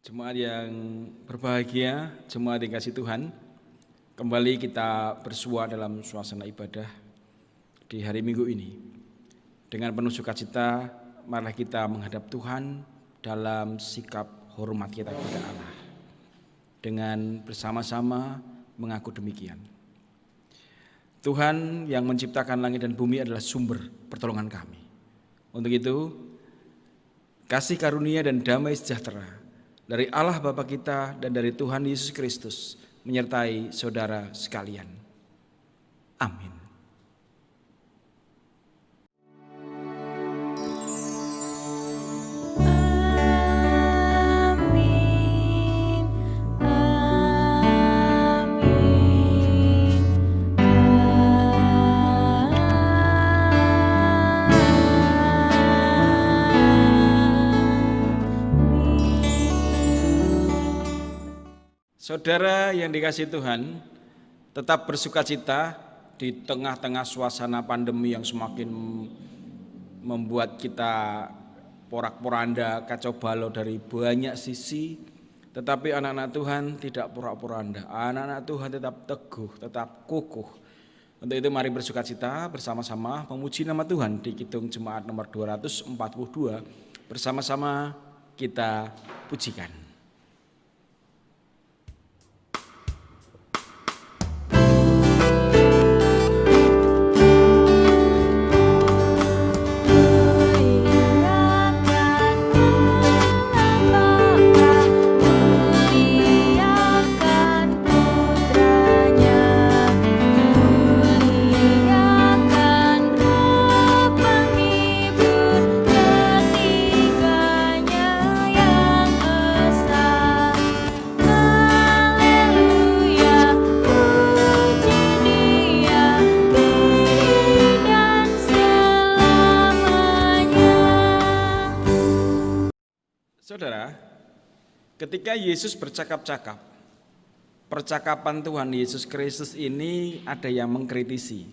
Jemaat yang berbahagia, jemaat yang kasih Tuhan, kembali kita bersua dalam suasana ibadah di hari Minggu ini. Dengan penuh sukacita, marilah kita menghadap Tuhan dalam sikap hormat kita kepada Allah. Dengan bersama-sama mengaku demikian. Tuhan yang menciptakan langit dan bumi adalah sumber pertolongan kami. Untuk itu, kasih karunia dan damai sejahtera dari Allah Bapa kita dan dari Tuhan Yesus Kristus menyertai saudara sekalian. Amin. Saudara yang dikasihi Tuhan, tetap bersukacita di tengah-tengah suasana pandemi yang semakin membuat kita porak-poranda, kacau balau dari banyak sisi. Tetapi anak-anak Tuhan tidak porak-poranda, anak-anak Tuhan tetap teguh, tetap kukuh. Untuk itu mari bersukacita bersama-sama memuji nama Tuhan di Kidung Jemaat nomor 242. Bersama-sama kita pujikan. Saudara, ketika Yesus bercakap-cakap, percakapan Tuhan Yesus Kristus ini ada yang mengkritisi.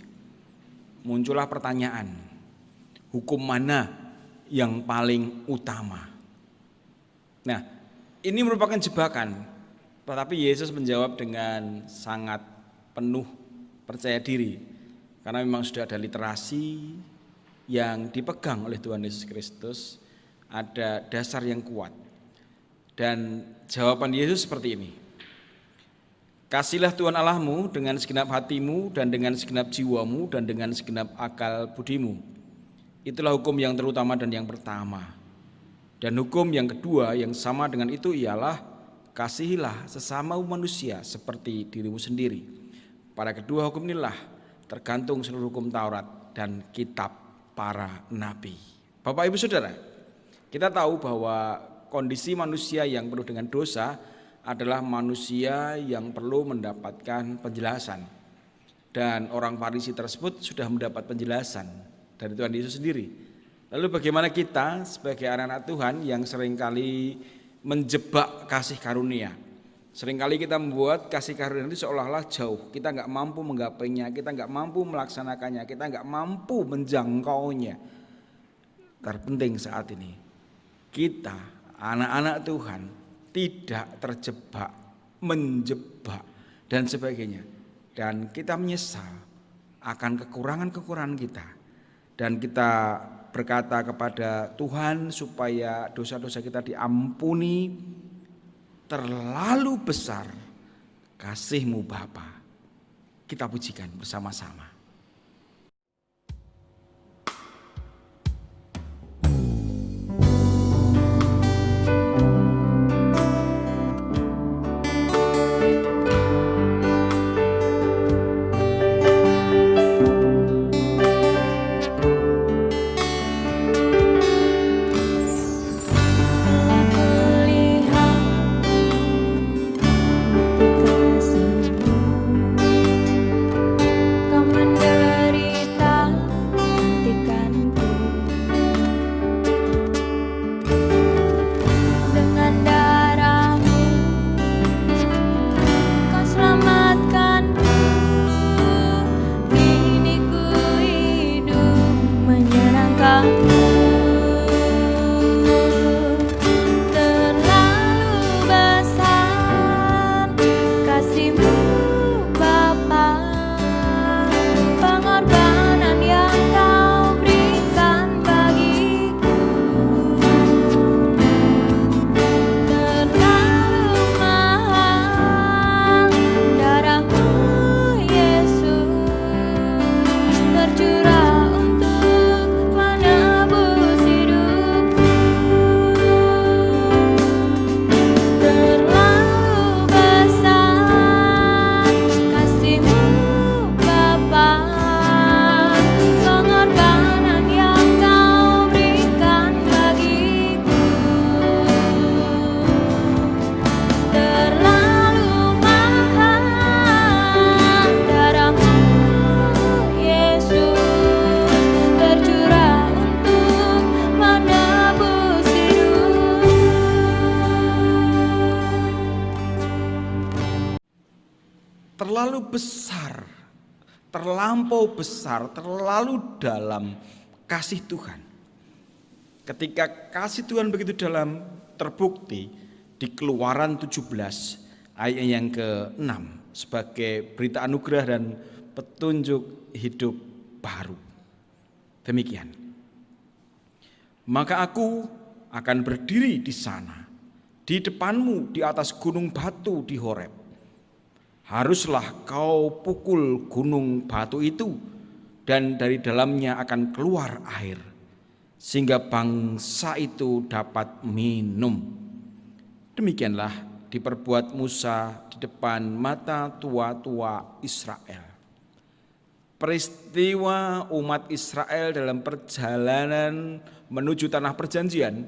Muncullah pertanyaan, hukum mana yang paling utama? Nah, ini merupakan jebakan, tetapi Yesus menjawab dengan sangat penuh percaya diri, karena memang sudah ada literasi yang dipegang oleh Tuhan Yesus Kristus. Ada dasar yang kuat. Dan jawaban Yesus seperti ini. Kasihlah Tuhan Allahmu dengan segenap hatimu dan dengan segenap jiwamu dan dengan segenap akal budimu. Itulah hukum yang terutama dan yang pertama. Dan hukum yang kedua yang sama dengan itu ialah kasihilah sesama manusia seperti dirimu sendiri. Pada kedua hukum inilah tergantung seluruh hukum Taurat dan kitab para nabi. Bapak Ibu Saudara, kita tahu bahwa kondisi manusia yang penuh dengan dosa adalah manusia yang perlu mendapatkan penjelasan. Dan orang Farisi tersebut sudah mendapat penjelasan dari Tuhan Yesus sendiri. Lalu bagaimana kita sebagai anak-anak Tuhan yang seringkali menjebak kasih karunia? Seringkali kita membuat kasih karunia itu seolah-olah jauh. Kita nggak mampu menggapainya, kita nggak mampu melaksanakannya, kita nggak mampu menjangkaunya. Terpenting saat ini, kita anak-anak Tuhan tidak terjebak, menjebak dan sebagainya. Dan kita menyesal akan kekurangan-kekurangan kita. Dan kita berkata kepada Tuhan supaya dosa-dosa kita diampuni. terlalu besar kasih-Mu Bapa. Kita pujikan bersama-sama. Terlalu besar, terlampau besar, terlalu dalam kasih Tuhan. Ketika kasih Tuhan begitu dalam terbukti di Keluaran 17 ayat yang ke-6 sebagai berita anugerah dan petunjuk hidup baru. Demikian. Maka aku akan berdiri di sana, di depanmu di atas gunung batu di Horeb. Haruslah kau pukul gunung batu itu, dan dari dalamnya akan keluar air, sehingga bangsa itu dapat minum. Demikianlah diperbuat Musa di depan mata tua-tua Israel. Peristiwa umat Israel dalam perjalanan menuju tanah perjanjian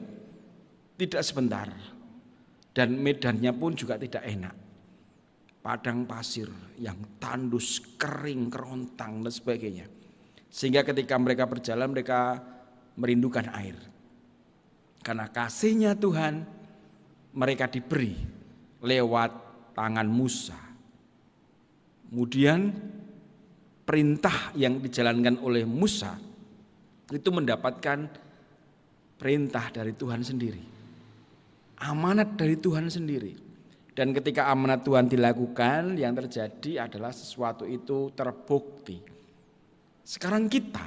tidak sebentar, dan medannya pun juga tidak enak. Padang pasir yang tandus, kering, kerontang dan sebagainya. Sehingga ketika mereka berjalan mereka merindukan air. Karena kasihnya Tuhan mereka diberi lewat tangan Musa. Kemudian perintah yang dijalankan oleh Musa itu mendapatkan perintah dari Tuhan sendiri. Amanat dari Tuhan sendiri. Dan ketika amanat Tuhan dilakukan, yang terjadi adalah sesuatu itu terbukti. Sekarang kita,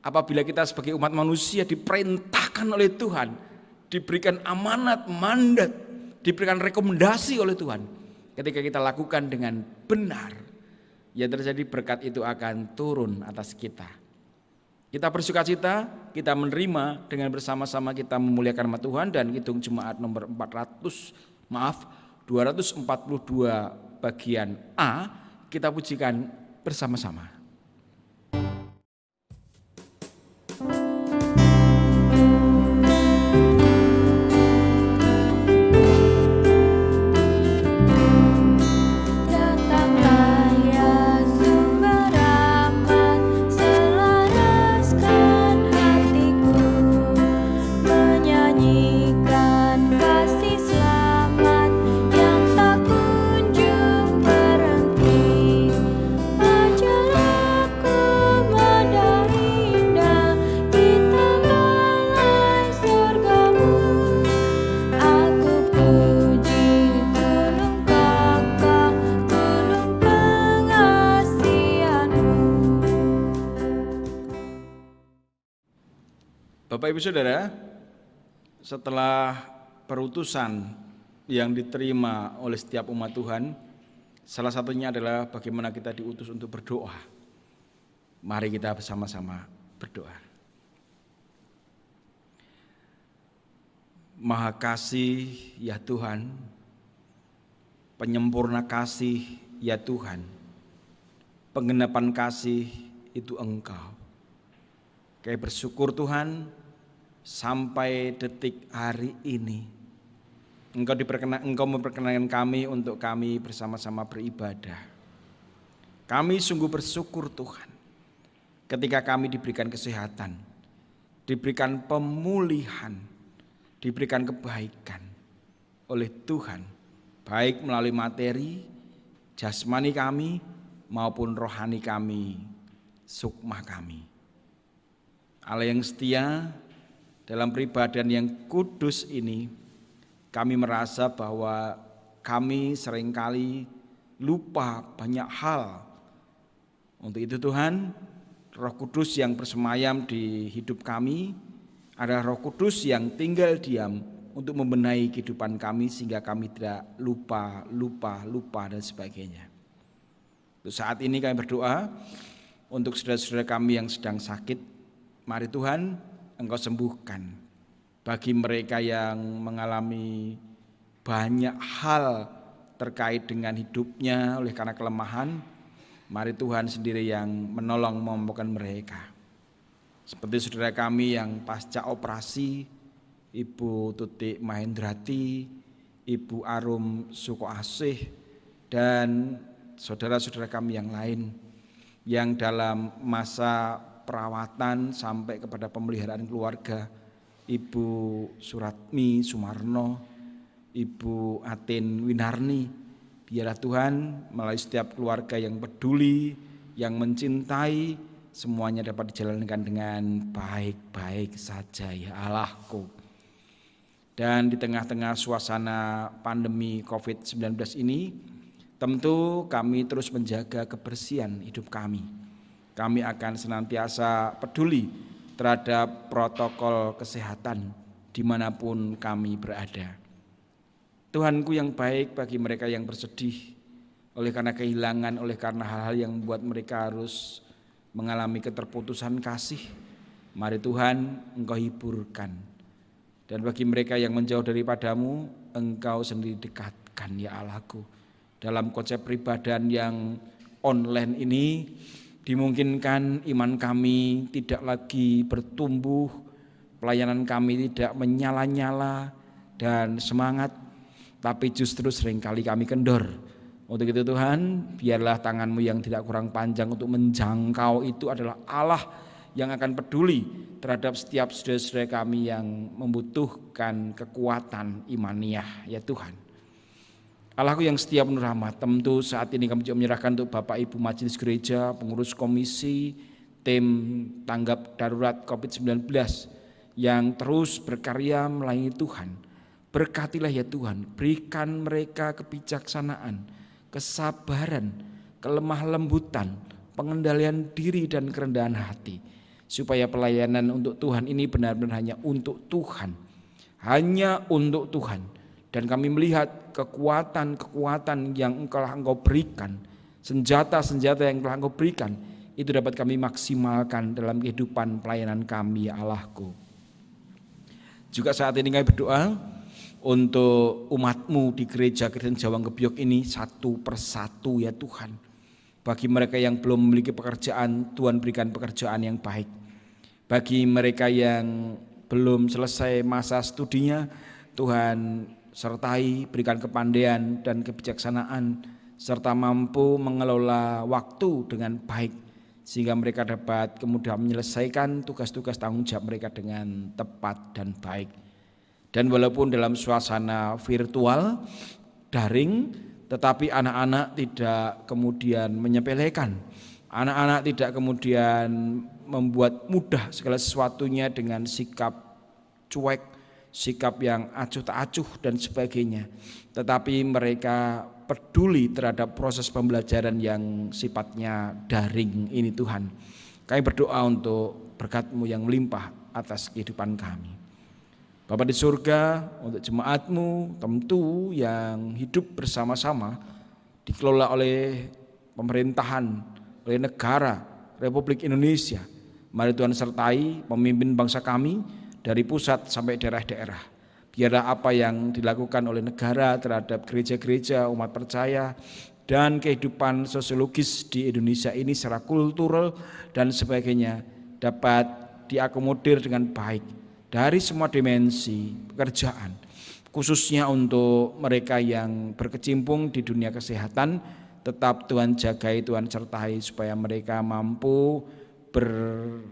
apabila kita sebagai umat manusia diperintahkan oleh Tuhan, diberikan amanat, mandat, diberikan rekomendasi oleh Tuhan. Ketika kita lakukan dengan benar, yang terjadi berkat itu akan turun atas kita. Kita bersukacita, kita menerima dengan bersama-sama kita memuliakan nama Tuhan dan hitung jemaat nomor 242 bagian A, kita pujikan bersama-sama. Bapak Ibu Saudara, setelah perutusan yang diterima oleh setiap umat Tuhan, salah satunya adalah bagaimana kita diutus untuk berdoa. Mari kita bersama-sama berdoa. Maha kasih ya Tuhan, penyempurna kasih ya Tuhan, penggenapan kasih itu Engkau. Kami bersyukur Tuhan, sampai detik hari ini Engkau memperkenankan kami untuk kami bersama-sama beribadah. Kami sungguh bersyukur Tuhan, ketika kami diberikan kesehatan, diberikan pemulihan, diberikan kebaikan oleh Tuhan, baik melalui materi, jasmani kami, maupun rohani kami, sukma kami. Allah yang setia, dalam peribadahan yang kudus ini, kami merasa bahwa kami seringkali lupa banyak hal. Untuk itu Tuhan, Roh Kudus yang bersemayam di hidup kami adalah Roh Kudus yang tinggal diam untuk membenahi kehidupan kami sehingga kami tidak lupa dan sebagainya. Untuk saat ini kami berdoa untuk saudara-saudara kami yang sedang sakit. Mari Tuhan, Engkau sembuhkan. Bagi mereka yang mengalami banyak hal terkait dengan hidupnya oleh karena kelemahan, mari Tuhan sendiri yang menolong memampukan mereka. Seperti saudara kami yang pasca operasi, Ibu Tutik Mahendrati, Ibu Arum Sukoasih, dan saudara-saudara kami yang lain yang dalam masa perawatan sampai kepada pemeliharaan keluarga, Ibu Suratmi Sumarno, Ibu Atin Winarni. Biarlah Tuhan melalui setiap keluarga yang peduli, yang mencintai, semuanya dapat dijalankan dengan baik-baik saja ya Allahku. Dan di tengah-tengah suasana pandemi COVID-19 ini, tentu kami terus menjaga kebersihan hidup kami. Kami akan senantiasa peduli terhadap protokol kesehatan dimanapun kami berada. Tuhanku yang baik, bagi mereka yang bersedih oleh karena kehilangan, oleh karena hal-hal yang membuat mereka harus mengalami keterputusan kasih, mari Tuhan Engkau hiburkan. Dan bagi mereka yang menjauh daripadamu, Engkau sendiri dekatkan ya Allahku. Dalam konsep peribadahan yang online ini, dimungkinkan iman kami tidak lagi bertumbuh, pelayanan kami tidak menyala-nyala dan semangat, tapi justru seringkali kami kendor. Untuk itu Tuhan, biarlah tangan-Mu yang tidak kurang panjang untuk menjangkau itu adalah Allah yang akan peduli terhadap setiap saudara-saudara kami yang membutuhkan kekuatan imaniah ya Tuhan. Allahku yang setia penuh rahmat, tentu saat ini kami juga menyerahkan untuk Bapak Ibu Majelis Gereja, pengurus komisi, tim tanggap darurat COVID-19 yang terus berkarya melayani Tuhan. Berkatilah ya Tuhan, berikan mereka kebijaksanaan, kesabaran, kelemah lembutan, pengendalian diri dan kerendahan hati, supaya pelayanan untuk Tuhan ini benar-benar hanya untuk Tuhan, hanya untuk Tuhan. Dan kami melihat kekuatan-kekuatan yang Engkau berikan, senjata-senjata yang telah Engkau berikan, itu dapat kami maksimalkan dalam kehidupan pelayanan kami ya Allahku. Juga saat ini kami berdoa untuk umat-Mu di gereja Kristen Jawang Gebyok ini satu persatu ya Tuhan. Bagi mereka yang belum memiliki pekerjaan, Tuhan berikan pekerjaan yang baik. Bagi mereka yang belum selesai masa studinya, Tuhan sertai, berikan kepandaian dan kebijaksanaan, serta mampu mengelola waktu dengan baik, sehingga mereka dapat kemudian menyelesaikan tugas-tugas tanggung jawab mereka dengan tepat dan baik. Dan walaupun dalam suasana virtual, daring, tetapi anak-anak tidak kemudian menyepelekan. Anak-anak tidak kemudian membuat mudah segala sesuatunya dengan sikap cuek, sikap yang acuh tak acuh dan sebagainya. Tetapi mereka peduli terhadap proses pembelajaran yang sifatnya daring ini Tuhan. Kami berdoa untuk berkat-Mu yang melimpah atas kehidupan kami. Bapa di surga, untuk jemaat-Mu tentu yang hidup bersama-sama dikelola oleh pemerintahan, oleh negara Republik Indonesia. Mari Tuhan sertai pemimpin bangsa kami dari pusat sampai daerah-daerah. Biarlah apa yang dilakukan oleh negara terhadap gereja-gereja, umat percaya, dan kehidupan sosiologis di Indonesia ini secara kultural dan sebagainya dapat diakomodir dengan baik dari semua dimensi pekerjaan, khususnya untuk mereka yang berkecimpung di dunia kesehatan. Tetap Tuhan jagai, Tuhan sertai supaya mereka mampu bertahan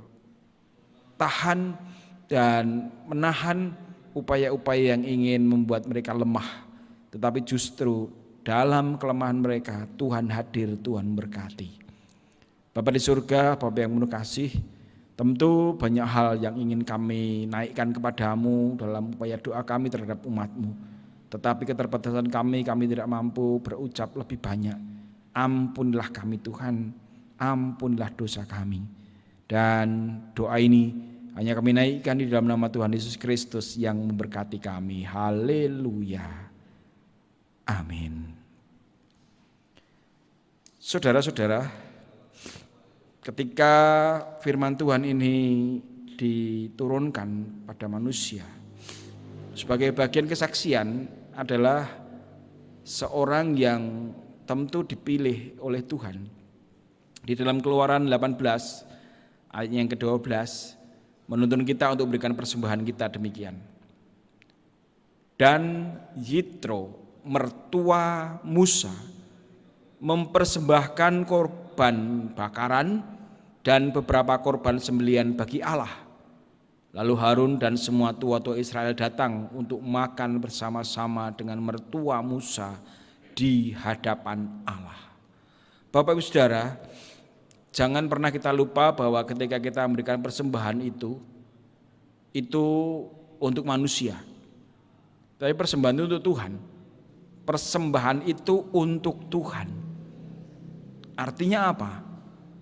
dan menahan upaya-upaya yang ingin membuat mereka lemah. Tetapi justru dalam kelemahan mereka Tuhan hadir, Tuhan berkati. Bapa di surga, Bapa yang penuh kasih, tentu banyak hal yang ingin kami naikkan kepadamu dalam upaya doa kami terhadap umat-Mu. Tetapi keterbatasan kami tidak mampu berucap lebih banyak. Ampunilah kami Tuhan, ampunilah dosa kami. Dan doa ini hanya kami naikkan di dalam nama Tuhan Yesus Kristus yang memberkati kami. Haleluya. Amin. Saudara-saudara, ketika firman Tuhan ini diturunkan pada manusia sebagai bagian kesaksian adalah seorang yang tentu dipilih oleh Tuhan. Di dalam Keluaran 18 ayat yang ke-12 menuntun kita untuk berikan persembahan kita demikian. Dan Yitro mertua Musa mempersembahkan korban bakaran dan beberapa korban sembelian bagi Allah. Lalu Harun dan semua tua-tua Israel datang untuk makan bersama-sama dengan mertua Musa di hadapan Allah. Bapak Ibu Saudara, jangan pernah kita lupa bahwa ketika kita memberikan persembahan itu untuk manusia. Tapi persembahan itu untuk Tuhan. Persembahan itu untuk Tuhan. Artinya apa?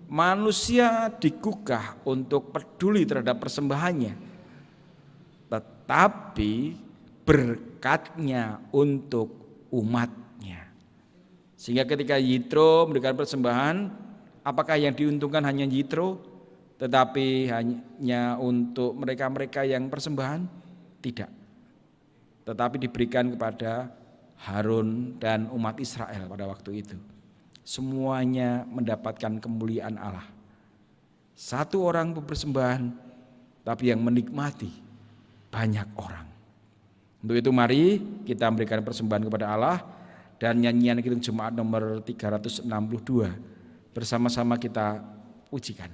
Manusia digugah untuk peduli terhadap persembahannya, tetapi berkatnya untuk umatnya. Sehingga ketika Yitro memberikan persembahan, apakah yang diuntungkan hanya Yitro, tetapi hanya untuk mereka-mereka yang persembahan? Tidak. Tetapi diberikan kepada Harun dan umat Israel pada waktu itu. Semuanya mendapatkan kemuliaan Allah. Satu orang berpersembahan, tapi yang menikmati banyak orang. Untuk itu mari kita memberikan persembahan kepada Allah, dan nyanyian Kidung Jemaat nomor 362 bersama-sama kita pujikan.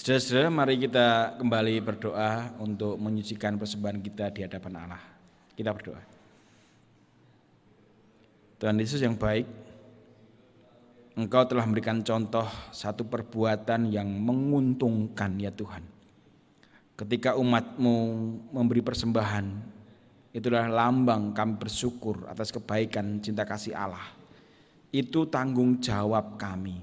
Saudara-saudara, mari kita kembali berdoa untuk menyucikan persembahan kita di hadapan Allah. Kita berdoa. Tuhan Yesus yang baik, Engkau telah memberikan contoh satu perbuatan yang menguntungkan ya Tuhan. Ketika umat-Mu memberi persembahan, itulah lambang kami bersyukur atas kebaikan cinta kasih Allah. Itu tanggung jawab kami,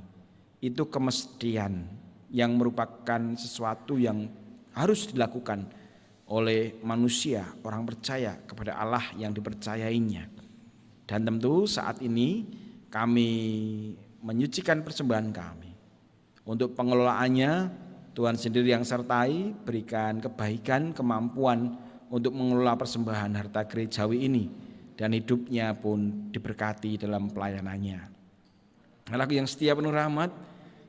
itu kemestian yang merupakan sesuatu yang harus dilakukan oleh manusia, orang percaya kepada Allah yang dipercayainya. Dan tentu saat ini kami menyucikan persembahan kami. Untuk pengelolaannya Tuhan sendiri yang sertai, berikan kebaikan, kemampuan untuk mengelola persembahan harta gerejawi ini, dan hidupnya pun diberkati dalam pelayanannya. Anakku yang setia penuh rahmat,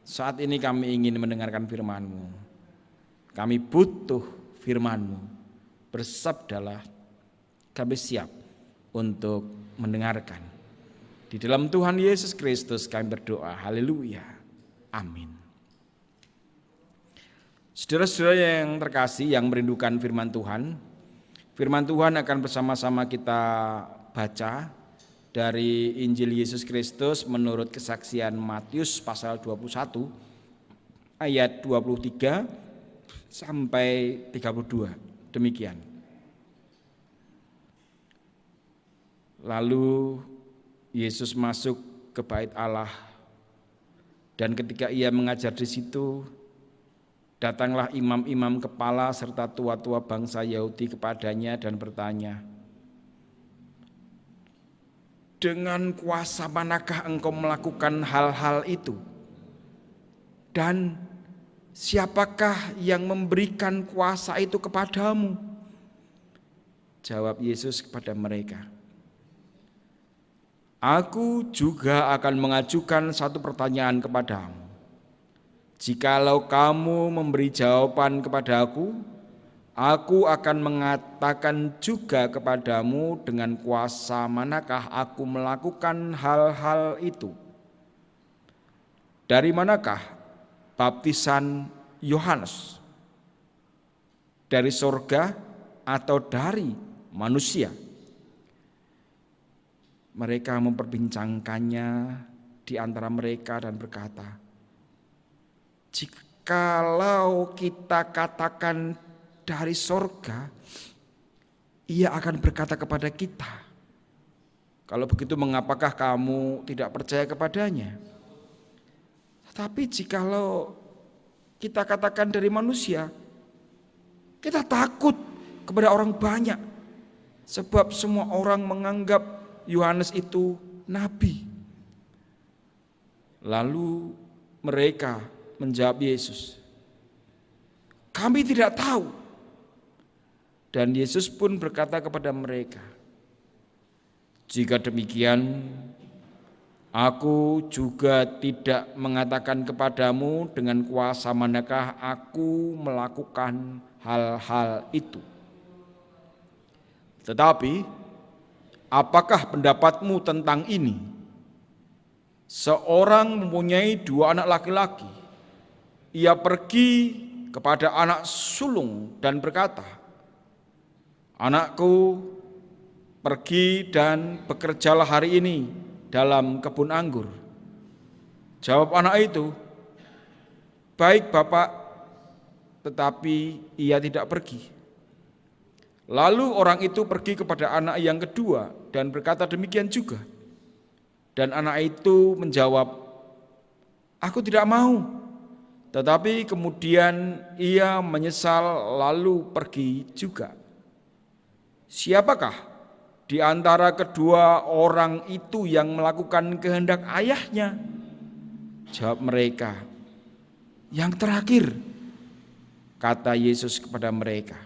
saat ini kami ingin mendengarkan firman-Mu. Kami butuh firman-Mu. Bersabdalah, kami siap untuk mendengarkan. Di dalam Tuhan Yesus Kristus kami berdoa. Haleluya. Amin. Saudara-saudara yang terkasih yang merindukan firman Tuhan akan bersama-sama kita baca dari Injil Yesus Kristus menurut kesaksian Matius pasal 21 ayat 23 sampai 32. Demikian. Lalu Yesus masuk ke bait Allah, dan ketika ia mengajar di situ, datanglah imam-imam kepala serta tua-tua bangsa Yahudi kepadanya dan bertanya, "Dengan kuasa manakah engkau melakukan hal-hal itu? Dan siapakah yang memberikan kuasa itu kepadamu?" Jawab Yesus kepada mereka, "Aku juga akan mengajukan satu pertanyaan kepadamu. Jikalau kamu memberi jawaban kepadaku, aku akan mengatakan juga kepadamu dengan kuasa manakah aku melakukan hal-hal itu. Dari manakah baptisan Yohanes? Dari sorga atau dari manusia?" Mereka memperbincangkannya di antara mereka dan berkata, "Jikalau kita katakan dari sorga, ia akan berkata kepada kita, 'Kalau begitu mengapakah kamu tidak percaya kepadanya?' Tetapi jikalau kita katakan dari manusia, kita takut kepada orang banyak, sebab semua orang menganggap Yohanes itu nabi." Lalu mereka menjawab Yesus, "Kami tidak tahu." Dan Yesus pun berkata kepada mereka, "Jika demikian, aku juga tidak mengatakan kepadamu dengan kuasa manakah aku melakukan hal-hal itu. Tetapi apakah pendapatmu tentang ini? Seorang mempunyai 2 anak laki-laki. Ia pergi kepada anak sulung dan berkata, 'Anakku, pergi dan bekerjalah hari ini dalam kebun anggur.' Jawab anak itu, 'Baik, Bapak,' tetapi ia tidak pergi. Lalu orang itu pergi kepada anak yang kedua dan berkata demikian juga. Dan anak itu menjawab, 'Aku tidak mau.' Tetapi kemudian ia menyesal lalu pergi juga. Siapakah di antara kedua orang itu yang melakukan kehendak ayahnya?" Jawab mereka, "Yang terakhir." Kata Yesus kepada mereka,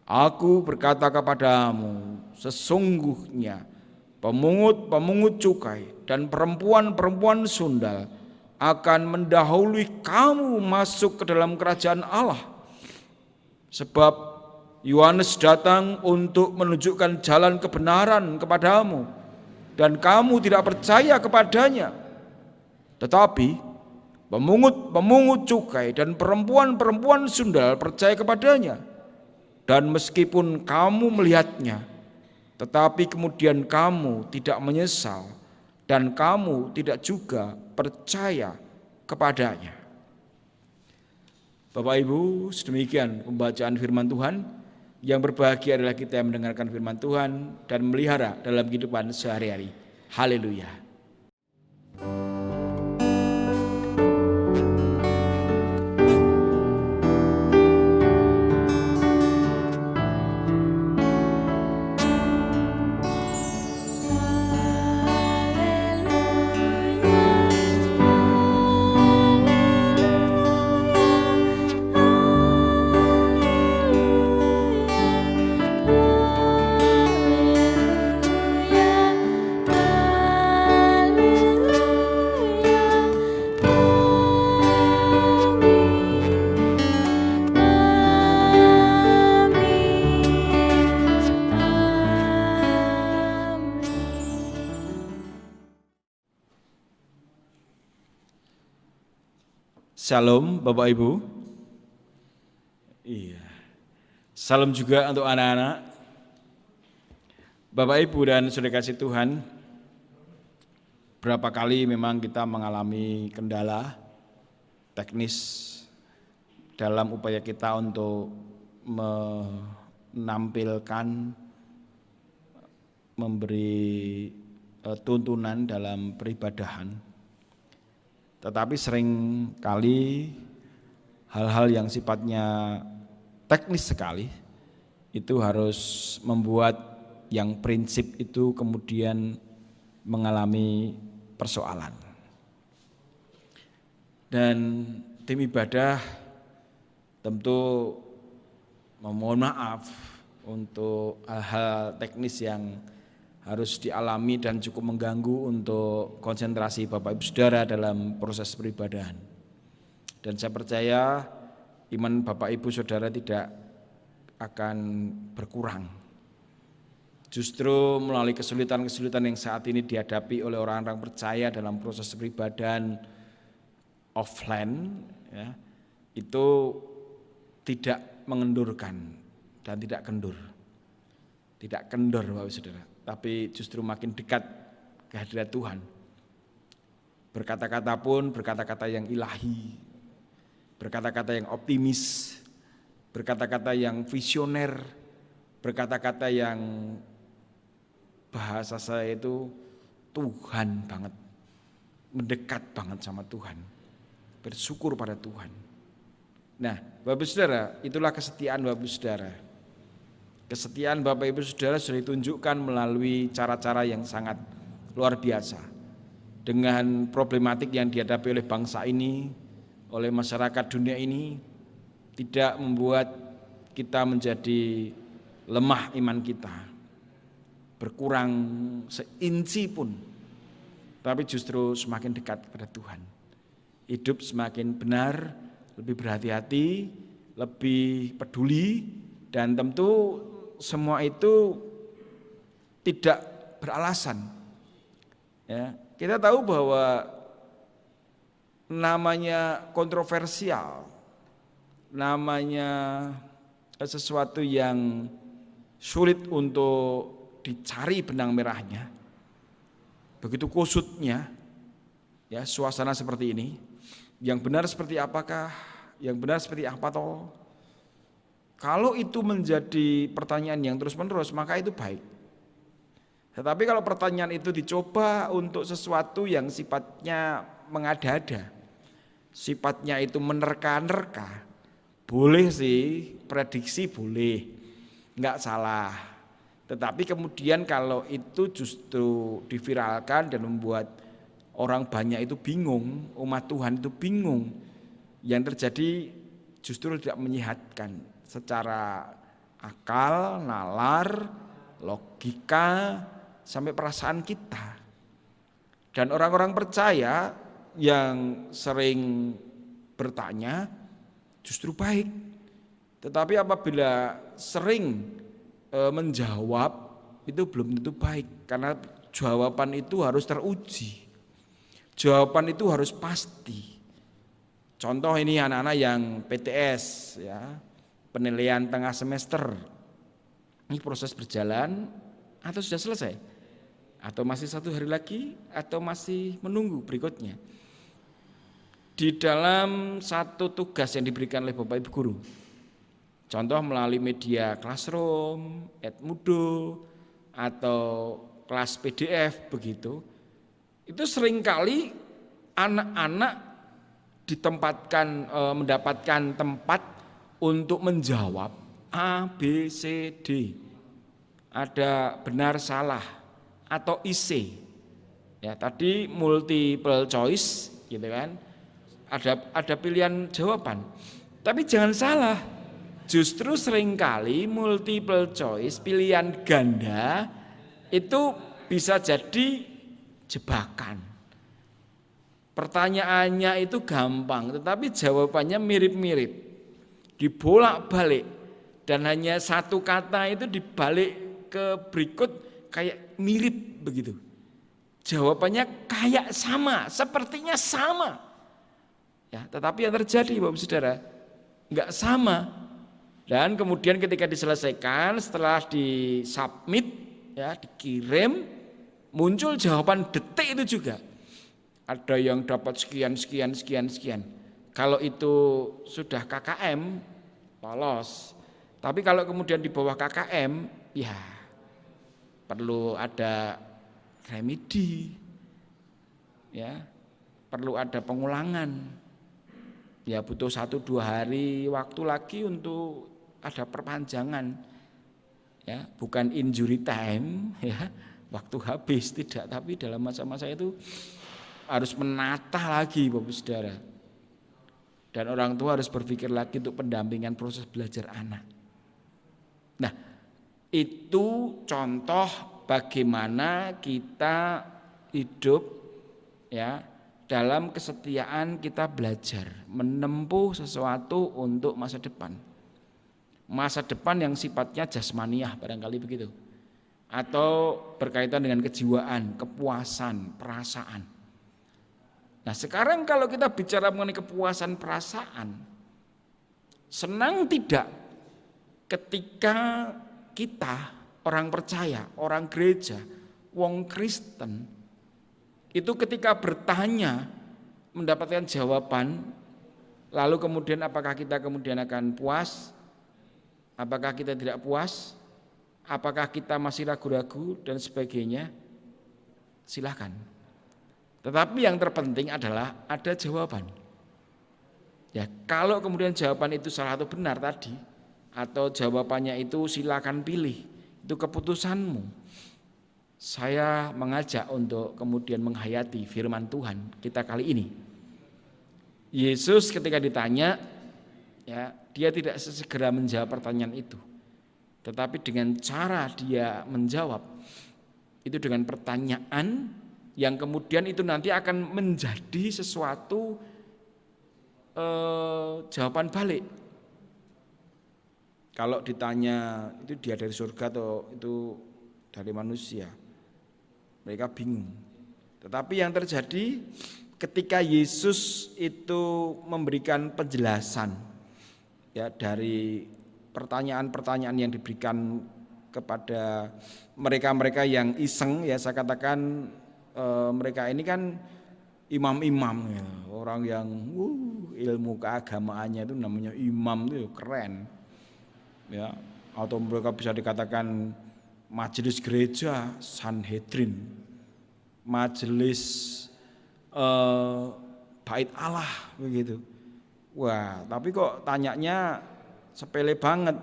"Aku berkata kepadamu, sesungguhnya pemungut-pemungut cukai dan perempuan-perempuan sundal akan mendahului kamu masuk ke dalam kerajaan Allah. Sebab Yohanes datang untuk menunjukkan jalan kebenaran kepadamu, dan kamu tidak percaya kepadanya. Tetapi pemungut-pemungut cukai dan perempuan-perempuan sundal percaya kepadanya. Dan meskipun kamu melihatnya, tetapi kemudian kamu tidak menyesal, dan kamu tidak juga percaya kepadanya." Bapak Ibu, sedemikian pembacaan firman Tuhan. Yang berbahagia adalah kita yang mendengarkan firman Tuhan dan melihara dalam kehidupan sehari-hari. Haleluya. Shalom Bapak Ibu. Iya. Salam juga untuk anak-anak. Bapak Ibu dan saudara kasih Tuhan, berapa kali memang kita mengalami kendala teknis dalam upaya kita untuk menampilkan, memberi tuntunan dalam peribadahan. Tetapi sering kali hal-hal yang sifatnya teknis sekali itu harus membuat yang prinsip itu kemudian mengalami persoalan. Dan tim ibadah tentu memohon maaf untuk hal-hal teknis yang harus dialami dan cukup mengganggu untuk konsentrasi Bapak Ibu Saudara dalam proses peribadahan. Dan saya percaya iman Bapak Ibu Saudara tidak akan berkurang. Justru melalui kesulitan-kesulitan yang saat ini dihadapi oleh orang-orang percaya dalam proses peribadahan offline, ya, itu tidak mengendurkan dan tidak kendur. Tidak kendor Bapak Ibu Saudara, tapi justru makin dekat kehadirat Tuhan. Berkata-kata pun berkata-kata yang ilahi, berkata-kata yang optimis, berkata-kata yang visioner, berkata-kata yang bahasa saya itu Tuhan banget, mendekat banget sama Tuhan, bersyukur pada Tuhan. Nah, Bapak Ibu Saudara, itulah kesetiaan Bapak Ibu Saudara. Kesetiaan Bapak Ibu Saudara sudah ditunjukkan melalui cara-cara yang sangat luar biasa. Dengan problematik yang dihadapi oleh bangsa ini, oleh masyarakat dunia ini, tidak membuat kita menjadi lemah iman kita, berkurang seinci pun, tapi justru semakin dekat kepada Tuhan. Hidup semakin benar, lebih berhati-hati, lebih peduli, dan tentu semua itu tidak beralasan. Ya, kita tahu bahwa namanya kontroversial, namanya sesuatu yang sulit untuk dicari benang merahnya. Begitu kusutnya, ya, suasana seperti ini. Yang benar seperti apakah? Yang benar seperti apa toh? Kalau itu menjadi pertanyaan yang terus-menerus, maka itu baik. Tetapi kalau pertanyaan itu dicoba untuk sesuatu yang sifatnya mengada-ada, sifatnya itu menerka-nerka, boleh sih, prediksi boleh, enggak salah. Tetapi kemudian kalau itu justru diviralkan dan membuat orang banyak itu bingung, umat Tuhan itu bingung, yang terjadi justru tidak menyehatkan secara akal, nalar, logika, sampai perasaan kita. Dan orang-orang percaya yang sering bertanya justru baik. Tetapi apabila sering menjawab itu belum tentu baik, karena jawaban itu harus teruji. Jawaban itu harus pasti. Contoh ini anak-anak yang PTS, ya, penilaian tengah semester. Ini proses berjalan atau sudah selesai? Atau masih 1 hari lagi? Atau masih menunggu berikutnya? Di dalam satu tugas yang diberikan oleh Bapak Ibu Guru, contoh melalui media Classroom, Edmudo, atau kelas PDF begitu, itu seringkali anak-anak ditempatkan, mendapatkan tempat untuk menjawab A, B, C, D. Ada benar salah atau IC. Ya, tadi multiple choice gitu kan. Ada pilihan jawaban. Tapi jangan salah. Justru seringkali multiple choice, pilihan ganda itu bisa jadi jebakan. Pertanyaannya itu gampang, tetapi jawabannya mirip-mirip. Dibolak-balik dan hanya satu kata itu dibalik ke berikut kayak mirip begitu. Jawabannya kayak sama, sepertinya sama. Ya, tetapi yang terjadi Bapak Saudara enggak sama. Dan kemudian ketika diselesaikan, setelah disubmit, ya, dikirim, muncul jawaban detik itu juga. Ada yang dapat sekian. Kalau itu sudah KKM, lolos. Tapi kalau kemudian di bawah KKM, ya perlu ada remedi, ya, perlu ada pengulangan. Ya butuh 1-2 hari waktu lagi untuk ada perpanjangan, ya, bukan injury time, ya, waktu habis tidak, tapi dalam masa-masa itu harus menata lagi Bapak Saudara. Dan orang tua harus berpikir lagi untuk pendampingan proses belajar anak. Nah, itu contoh bagaimana kita hidup, ya, dalam kesetiaan kita belajar menempuh sesuatu untuk masa depan. Masa depan yang sifatnya jasmaniah barangkali begitu. Atau berkaitan dengan kejiwaan, kepuasan, perasaan. Nah, sekarang kalau kita bicara mengenai kepuasan perasaan, senang tidak ketika kita orang percaya, orang gereja, wong Kristen itu ketika bertanya mendapatkan jawaban, lalu kemudian apakah kita kemudian akan puas? Apakah kita tidak puas? Apakah kita masih ragu-ragu dan sebagainya? Silakan. Tetapi yang terpenting adalah ada jawaban. Ya, kalau kemudian jawaban itu salah atau benar tadi, atau jawabannya itu silakan pilih, itu keputusanmu. Saya mengajak untuk kemudian menghayati firman Tuhan kita kali ini. Yesus ketika ditanya, ya, dia tidak sesegera menjawab pertanyaan itu. Tetapi dengan cara dia menjawab, itu dengan pertanyaan yang kemudian itu nanti akan menjadi sesuatu jawaban balik. Kalau ditanya itu dia dari surga atau itu dari manusia, mereka bingung. Tetapi yang terjadi ketika Yesus itu memberikan penjelasan, ya, dari pertanyaan-pertanyaan yang diberikan kepada mereka-mereka yang iseng, ya, saya katakan mereka ini kan imam-imam, ya, orang yang ilmu keagamaannya itu namanya imam, itu keren, ya, atau mereka bisa dikatakan majelis gereja, Sanhedrin, majelis bait Allah begitu. Wah, tapi kok tanyanya sepele banget.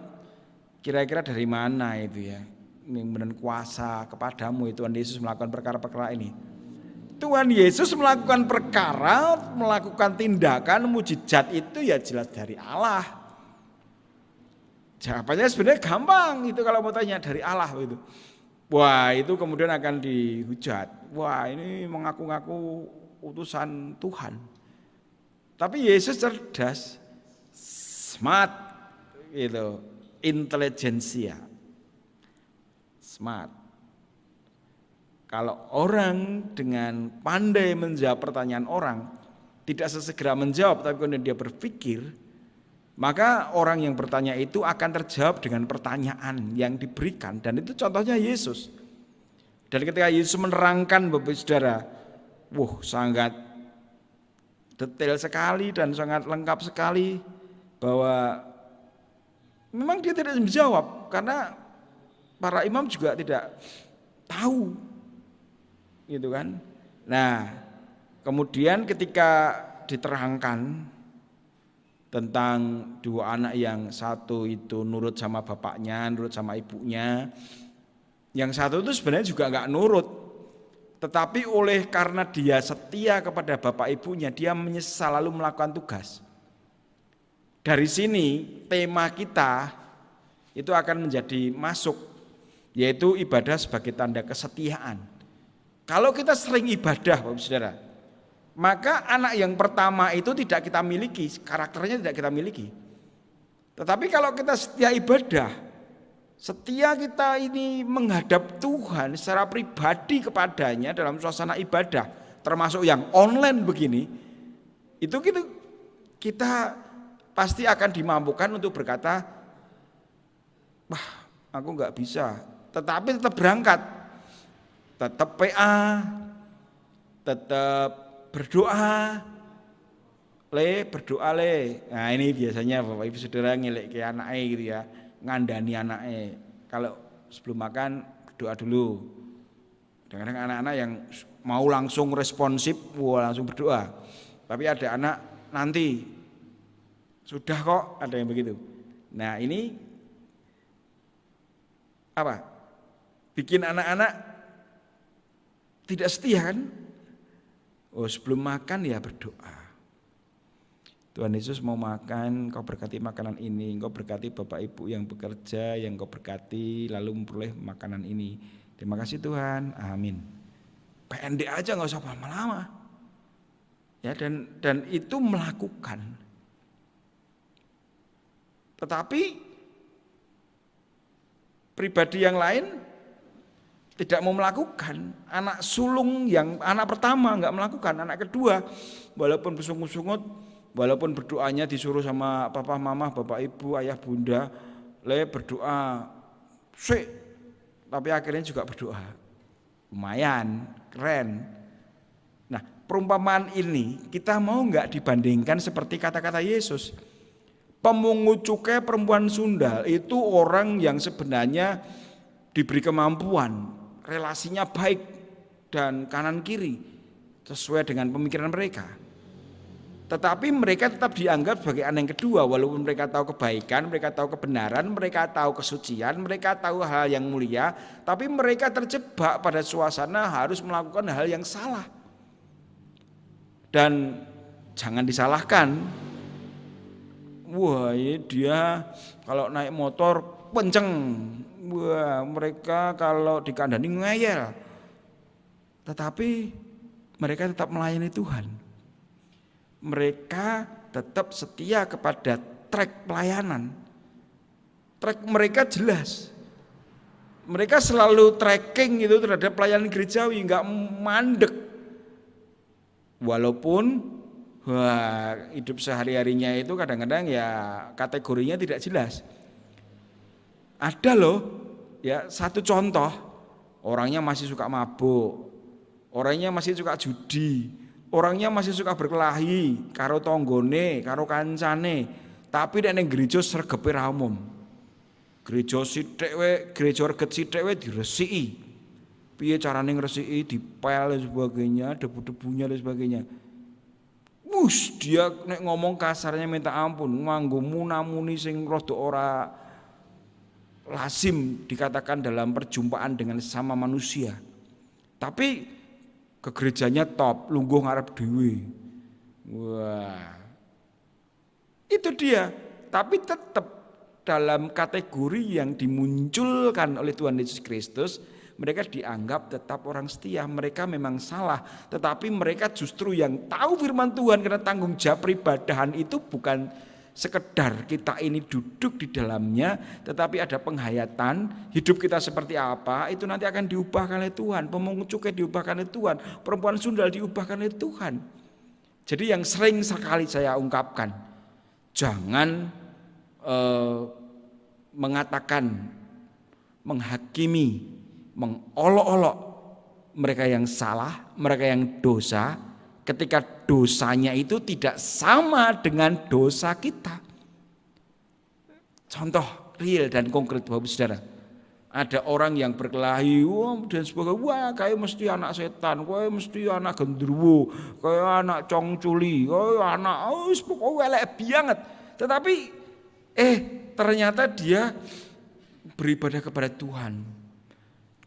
Kira-kira dari mana itu, ya? Ini benar kuasa kepadamu itu Tuhan Yesus melakukan perkara-perkara ini. Tuhan Yesus melakukan perkara, melakukan tindakan mujizat itu ya jelas dari Allah. Jawabannya sebenarnya gampang itu kalau mau tanya dari Allah itu. Wah, itu kemudian akan dihujat. Wah, ini mengaku-ngaku utusan Tuhan. Tapi Yesus cerdas, smart, gitu, intelijensia, smart. Kalau orang dengan pandai menjawab pertanyaan orang, tidak sesegera menjawab, tapi kemudian dia berpikir, maka orang yang bertanya itu akan terjawab dengan pertanyaan yang diberikan. Dan itu contohnya Yesus. Dan ketika Yesus menerangkan Bapak Saudara, sangat detail sekali dan sangat lengkap sekali, bahwa memang dia tidak menjawab karena para imam juga tidak tahu, gitu kan. Nah, kemudian ketika diterangkan tentang dua anak yang satu itu nurut sama bapaknya, nurut sama ibunya, yang satu itu sebenarnya juga enggak nurut, tetapi oleh karena dia setia kepada bapak ibunya, dia menyesal lalu melakukan tugas. Dari sini tema kita itu akan menjadi masuk, yaitu ibadah sebagai tanda kesetiaan. Kalau kita sering ibadah Bapak Saudara, maka anak yang pertama itu tidak kita miliki, karakternya tidak kita miliki. Tetapi kalau kita setia ibadah, setia kita ini menghadap Tuhan secara pribadi kepadanya dalam suasana ibadah, termasuk yang online begini, itu kita kita pasti akan dimampukan untuk berkata, wah aku nggak bisa, tetapi tetap berangkat, tetap PA, tetap berdoa, berdoa. Nah ini biasanya Bapak Ibu Saudara ngelek ke anaknya gitu ya, ngandani anaknya. Kalau sebelum makan berdoa dulu. Kadang-kadang anak-anak yang mau langsung responsif, langsung berdoa. Tapi ada anak nanti, sudah kok, ada yang begitu. Nah ini apa? Bikin anak-anak tidak setia kan? Oh sebelum makan ya berdoa. Tuhan Yesus mau makan, Kau berkati makanan ini, Kau berkati Bapak Ibu yang bekerja, yang Kau berkati lalu memperoleh makanan ini. Terima kasih Tuhan, amin. Pendek aja, nggak usah lama-lama. Ya dan itu melakukan. Tetapi pribadi yang lain tidak mau melakukan. Anak sulung yang anak pertama nggak melakukan, anak kedua walaupun bersungut-sungut, walaupun berdoanya disuruh sama papa mama, bapak ibu, ayah bunda, berdoa, tapi akhirnya juga berdoa. Lumayan, keren. Nah, perumpamaan ini kita mau nggak dibandingkan seperti kata-kata Yesus. Pemungut cukai perempuan sundal itu orang yang sebenarnya diberi kemampuan, relasinya baik dan kanan kiri sesuai dengan pemikiran mereka. Tetapi mereka tetap dianggap sebagai anak yang kedua, walaupun mereka tahu kebaikan, mereka tahu kebenaran, mereka tahu kesucian, mereka tahu hal yang mulia, tapi mereka terjebak pada suasana harus melakukan hal yang salah. Dan jangan disalahkan, wah dia kalau naik motor kenceng, wah mereka kalau dikandani ngeyel, tetapi mereka tetap melayani Tuhan. Mereka tetap setia kepada track pelayanan. Track mereka jelas. Mereka selalu tracking itu terhadap pelayanan gerejawi, nggak mandek. Walaupun hidup sehari-harinya itu kadang-kadang ya kategorinya tidak jelas. Ada loh, ya satu contoh, orangnya masih suka mabuk, orangnya masih suka judi, orangnya masih suka berkelahi karo tonggone, karo kancane, tapi nek ning gereja sregepe ra umum. Gereja sithik wae, gereja reget sithik wae diresiki. Piye carane ngresiki, dipel dan sebagainya, debu-debunya dan sebagainya. Dia nek ngomong kasarnya minta ampun, nganggo munamuni sing rada ora lazim dikatakan dalam perjumpaan dengan sesama manusia. Tapi ke gerejanya top, lungguh ngarep dhewe. Wah. Itu dia. Tapi tetap dalam kategori yang dimunculkan oleh Tuhan Yesus Kristus, mereka dianggap tetap orang setia. Mereka memang salah, tetapi mereka justru yang tahu firman Tuhan, karena tanggung jawab peribadahan itu bukan sekedar kita ini duduk di dalamnya, tetapi ada penghayatan hidup kita seperti apa, itu nanti akan diubahkan oleh Tuhan. Pemungut cukai diubahkan oleh Tuhan, perempuan sundal diubahkan oleh Tuhan. Jadi yang sering sekali saya ungkapkan, jangan mengatakan, menghakimi, mengolok-olok mereka yang salah, mereka yang dosa, ketika dosanya itu tidak sama dengan dosa kita. Contoh real dan konkret Bapak Saudara. Ada orang yang berkelahi dan sebagainya, kayak mesti anak setan, kayak mesti anak gendruwo, kayak anak congculi, kayak anak pokoknya elek banget. Tetapi ternyata dia beribadah kepada Tuhan.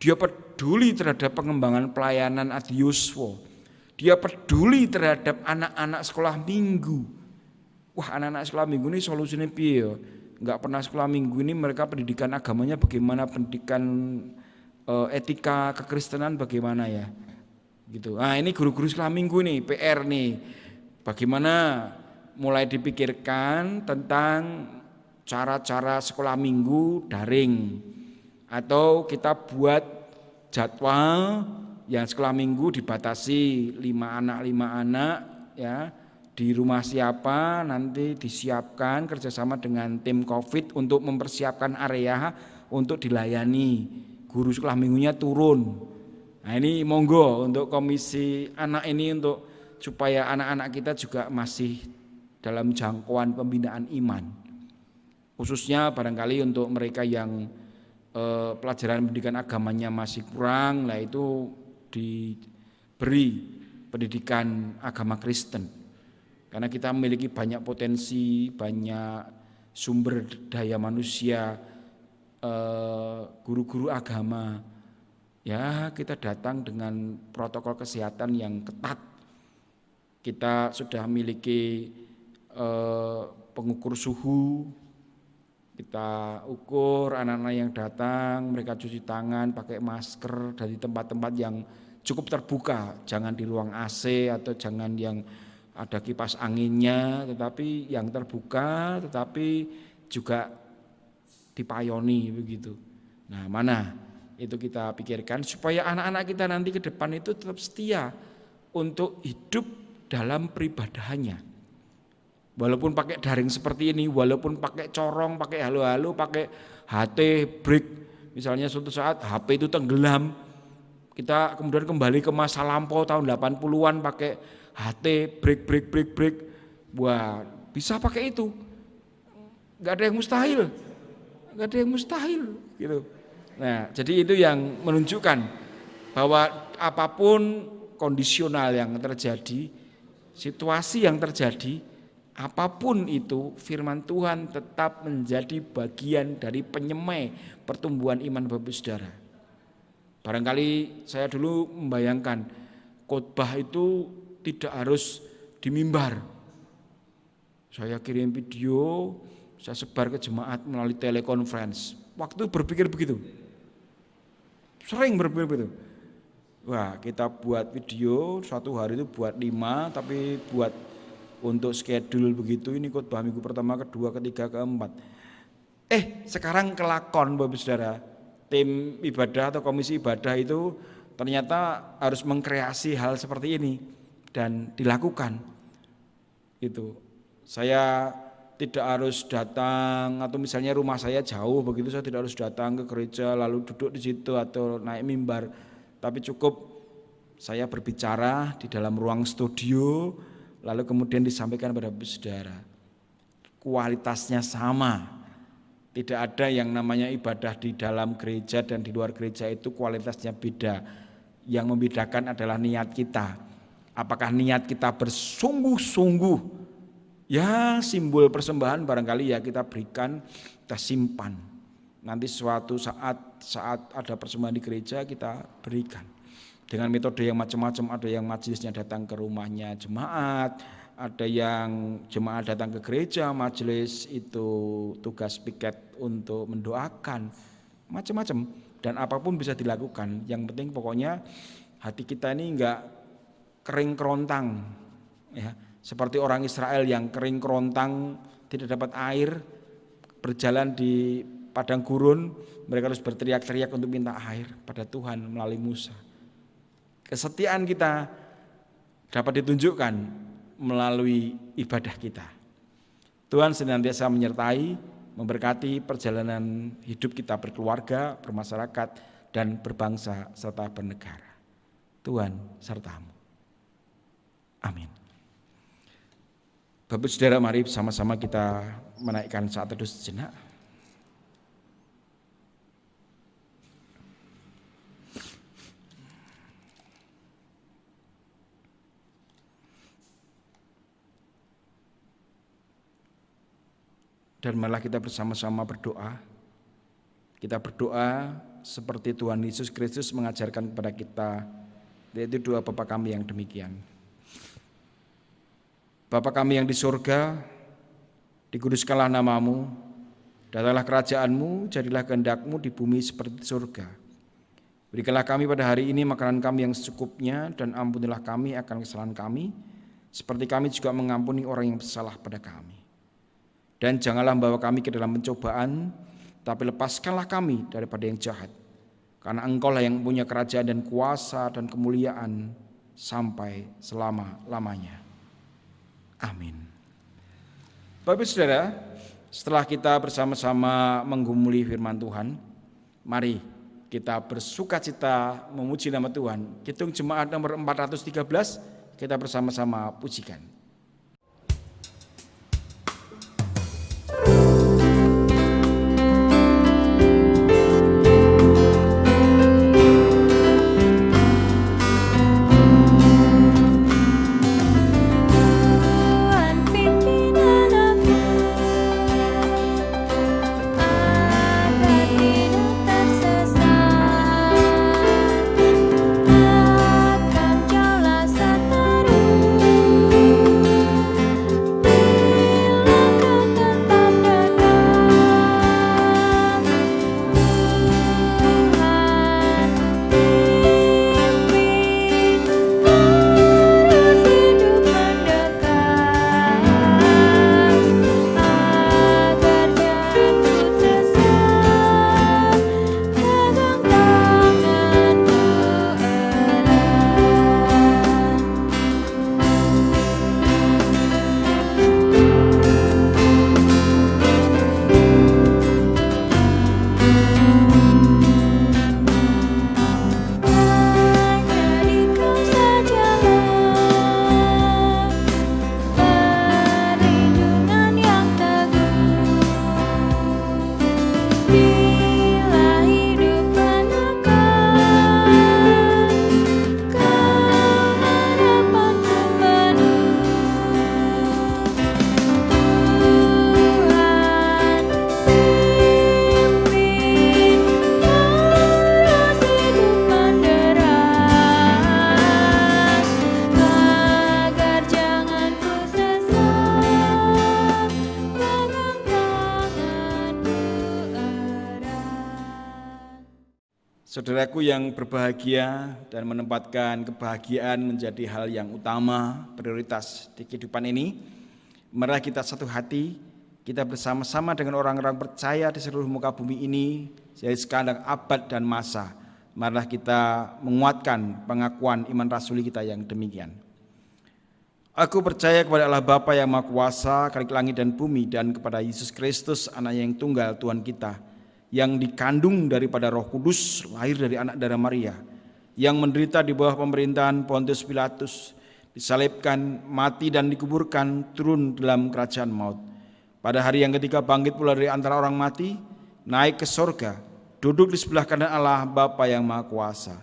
Dia peduli terhadap pengembangan pelayanan Adiuswo. Dia peduli terhadap anak-anak sekolah minggu. Wah, anak-anak sekolah minggu ini solusinya piye? Enggak pernah sekolah minggu ini, mereka pendidikan agamanya bagaimana, pendidikan etika kekristenan bagaimana ya? Gitu. Nah, ini guru-guru sekolah minggu nih, PR nih. Bagaimana mulai dipikirkan tentang cara-cara sekolah minggu daring, atau kita buat jadwal yang sekolah minggu dibatasi 5 anak ya, di rumah siapa, nanti disiapkan kerjasama dengan tim COVID untuk mempersiapkan area untuk dilayani. Guru sekolah minggunya turun. Nah ini monggo untuk komisi anak ini untuk supaya anak-anak kita juga masih dalam jangkauan pembinaan iman. Khususnya barangkali untuk mereka yang pelajaran pendidikan agamanya masih kurang, lah itu diberi pendidikan agama Kristen. Karena kita memiliki banyak potensi, banyak sumber daya manusia, guru-guru agama. Ya, kita datang dengan protokol kesehatan yang ketat. Kita sudah memiliki pengukur suhu. Kita ukur anak-anak yang datang, mereka cuci tangan, pakai masker dari tempat-tempat yang cukup terbuka. Jangan di ruang AC atau jangan yang ada kipas anginnya, tetapi yang terbuka, tetapi juga dipayoni begitu. Nah, mana itu kita pikirkan supaya anak-anak kita nanti ke depan itu tetap setia untuk hidup dalam peribadahannya. Walaupun pakai daring seperti ini, walaupun pakai corong, pakai halo-halo, pakai HT break, misalnya suatu saat HP itu tenggelam, kita kemudian kembali ke masa lampau tahun 80-an pakai HT break. Wah, bisa pakai itu. Enggak ada yang mustahil gitu. Nah, jadi itu yang menunjukkan bahwa apapun kondisional yang terjadi, situasi yang terjadi, apapun itu, firman Tuhan tetap menjadi bagian dari penyemai pertumbuhan iman Bapak Saudara. Barangkali saya dulu membayangkan khotbah itu tidak harus di mimbar. Saya kirim video, saya sebar ke jemaat melalui telekonferensi. Waktu berpikir begitu, sering berpikir begitu. Wah, kita buat video, suatu hari itu buat 5, tapi buat untuk schedule begitu, ini khotbah minggu pertama, kedua, ketiga, keempat. Sekarang kelakon Bapak Saudara, tim ibadah atau komisi ibadah itu ternyata harus mengkreasi hal seperti ini dan dilakukan. Itu saya tidak harus datang, atau misalnya rumah saya jauh begitu, saya tidak harus datang ke gereja lalu duduk di situ atau naik mimbar, tapi cukup saya berbicara di dalam ruang studio lalu kemudian disampaikan pada saudara. Kualitasnya sama. Tidak ada yang namanya ibadah di dalam gereja dan di luar gereja itu kualitasnya beda. Yang membedakan adalah niat kita. Apakah niat kita bersungguh-sungguh, ya simbol persembahan barangkali ya kita berikan, kita simpan. Nanti suatu saat ada persembahan di gereja kita berikan. Dengan metode yang macam-macam, ada yang majelisnya datang ke rumahnya jemaat, ada yang jemaat datang ke gereja, majelis itu tugas piket untuk mendoakan, macam-macam. Dan apapun bisa dilakukan, yang penting pokoknya hati kita ini enggak kering kerontang, ya, seperti orang Israel yang kering kerontang, tidak dapat air, berjalan di padang gurun, mereka harus berteriak-teriak untuk minta air pada Tuhan melalui Musa. Kesetiaan kita dapat ditunjukkan melalui ibadah kita. Tuhan senantiasa menyertai, memberkati perjalanan hidup kita berkeluarga, bermasyarakat, dan berbangsa serta bernegara. Tuhan sertamu. Amin. Bapak Saudara, mari sama-sama kita menaikkan saat teduh sejenak. Dan malah kita bersama-sama berdoa. Kita berdoa seperti Tuhan Yesus Kristus mengajarkan kepada kita, yaitu doa Bapa kami yang demikian. Bapa kami yang di surga, dikuduskanlah namamu, datanglah kerajaanmu, jadilah kehendakmu di bumi seperti di surga. Berikanlah kami pada hari ini makanan kami yang secukupnya, dan ampunilah kami akan kesalahan kami, seperti kami juga mengampuni orang yang bersalah pada kami. Dan janganlah membawa kami ke dalam pencobaan, tapi lepaskanlah kami daripada yang jahat. Karena Engkau lah yang punya kerajaan dan kuasa dan kemuliaan sampai selama-lamanya. Amin. Bapak Saudara, setelah kita bersama-sama menggumuli firman Tuhan, mari kita bersukacita memuji nama Tuhan. Kidung Jemaat nomor 413, kita bersama-sama pujikan. Saudaraku yang berbahagia dan menempatkan kebahagiaan menjadi hal yang utama, prioritas di kehidupan ini, mari kita satu hati, kita bersama-sama dengan orang-orang percaya di seluruh muka bumi ini, dari sekadang abad dan masa, marilah kita menguatkan pengakuan iman rasuli kita yang demikian. Aku percaya kepada Allah Bapa yang Maha Kuasa, Khalik langit dan bumi, dan kepada Yesus Kristus, Anak yang tunggal Tuhan kita, yang dikandung daripada Roh Kudus, lahir dari anak darah Maria, yang menderita di bawah pemerintahan Pontius Pilatus, disalibkan, mati dan dikuburkan, turun dalam kerajaan maut. Pada hari yang ketiga bangkit pula dari antara orang mati, naik ke sorga, duduk di sebelah kanan Allah Bapa yang Maha Kuasa,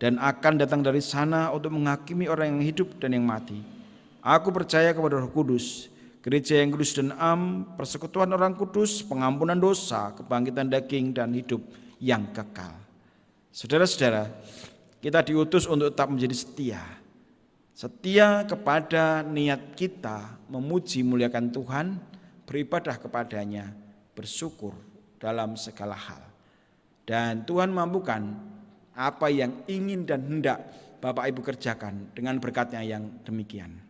dan akan datang dari sana untuk menghakimi orang yang hidup dan yang mati. Aku percaya kepada Roh Kudus, Gereja yang kudus dan persekutuan orang kudus, pengampunan dosa, kebangkitan daging, dan hidup yang kekal. Saudara-saudara, kita diutus untuk tetap menjadi setia. Setia kepada niat kita memuji muliakan Tuhan, beribadah kepadanya, bersyukur dalam segala hal. Dan Tuhan mampukan apa yang ingin dan hendak Bapak Ibu kerjakan dengan berkat-Nya yang demikian.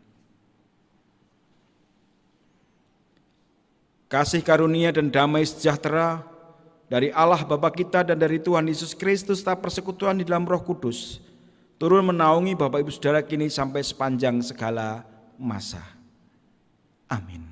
Kasih karunia dan damai sejahtera dari Allah Bapa kita dan dari Tuhan Yesus Kristus serta persekutuan di dalam Roh Kudus turun menaungi Bapak Ibu Saudara kini sampai sepanjang segala masa. Amin.